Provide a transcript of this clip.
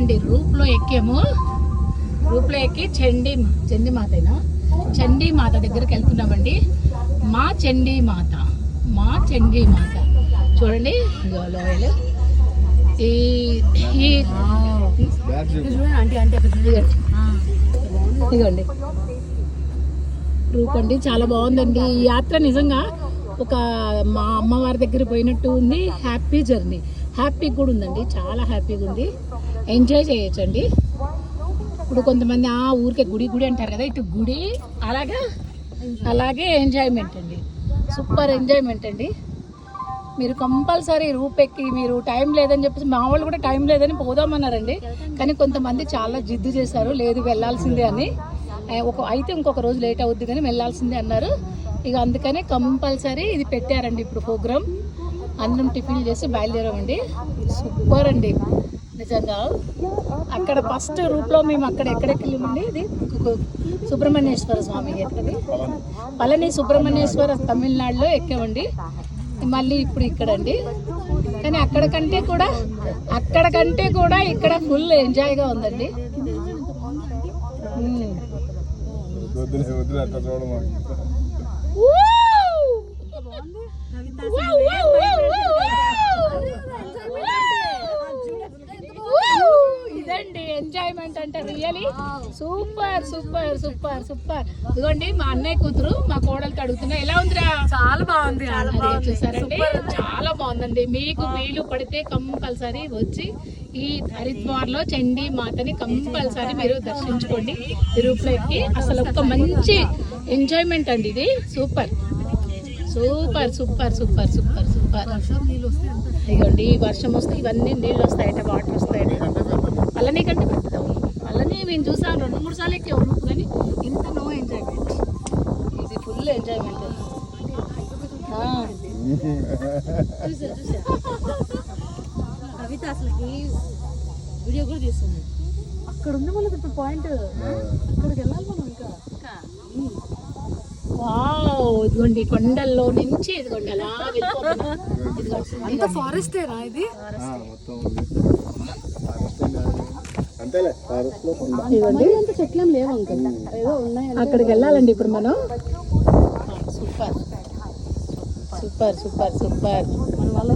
ఇదిగోండి రూప్లో ఎక్కాము. రూప్లో ఎక్కి చండీ మాతేనా చండీ మాత దగ్గరికి వెళ్తున్నామండి. మా చండీ మాత చూడండి లోయలు. ఇదిగోండి రూప్ అండి, చాలా బాగుందండి ఈ యాత్ర. నిజంగా ఒక మా అమ్మవారి దగ్గర పోయినట్టు ఉంది. హ్యాపీ జర్నీ, హ్యాపీ కూడా ఉందండి, చాలా హ్యాపీగా ఉంది. ఎంజాయ్ చేయొచ్చండి. ఇప్పుడు కొంతమంది ఊరికే గుడి అంటారు కదా, ఇటు గుడి అలాగే ఎంజాయ్మెంట్ అండి, సూపర్ ఎంజాయ్మెంట్ అండి. మీరు కంపల్సరీ రూప్ ఎక్కి, మీరు టైం లేదని చెప్పేసి, మా వాళ్ళు కూడా టైం లేదని పోదామన్నారండి. కానీ కొంతమంది చాలా జిద్దు చేశారు, లేదు వెళ్ళాల్సిందే అని. అయితే ఇంకొక రోజు లేట్ అవుద్ది కానీ వెళ్ళాల్సిందే అన్నారు. ఇక అందుకని కంపల్సరీ ఇది పెట్టారండి ఇప్పుడు ప్రోగ్రామ్. అందరం టిఫిన్ చేసి బయలుదేరామండి. సూపర్ అండి నిజంగా. అక్కడ ఫస్ట్ రూట్లో మేము అక్కడ ఎక్కడెక్కిండి, ఇది సుబ్రహ్మణ్యేశ్వర స్వామి ఎక్కడి పళని సుబ్రహ్మణ్యేశ్వర తమిళనాడులో ఎక్కామండి. మళ్ళీ ఇప్పుడు ఇక్కడండి. కానీ అక్కడికంటే కూడా ఇక్కడ ఫుల్ ఎంజాయ్గా ఉందండి. ఇదండి ఎంజాయ్మెంట్ అంటే, really super super super super. ఇదిగోండి మా అన్నయ్య కూతురు మా కోడలికి అడుగుతున్నా, ఎలా ఉందిరా? చాలా బాగుంది. చూసారండి, చాలా బాగుందండి. మీకు వీలు పడితే కంపల్సరీ వచ్చి ఈ హరిద్వార్ లో చండీ మాతని కంపల్సరీ మీరు దర్శించుకోండి. రూప్లో ఎక్కి అసలు ఒక మంచి ఎంజాయ్మెంట్ అండి ఇది. Super super super super super super. ఇదిగోండి వర్షం వస్తే ఇవన్నీ నీళ్ళు వస్తాయట, వాటర్ వస్తాయట. పళని కంటే పెద్దదాము. పళని మేము చూసాం 2-3 సార్లు ఎక్కాము రూప్, కానీ ఇంత నో ఎంజాయ్మెంట్. ఇది ఫుల్ ఎంజాయ్మెంట్. కవిత అసలుకి వీడియో కూడా తీస్తుంది. అక్కడ ఉంది వాళ్ళకి ఇప్పుడు పాయింట్, అక్కడికి వెళ్ళాలి మనం. ఇంకా ఇదిగోండి కొండల్లో నుంచి ఇదిగోండి అలా అంత ఫారెస్టేనా ఇది? చెట్లేం లేవు అంకల్, ఏదో ఉన్నాయి. అక్కడికి వెళ్ళాలండి ఇప్పుడు మనం. Super super super super. మన వాళ్ళు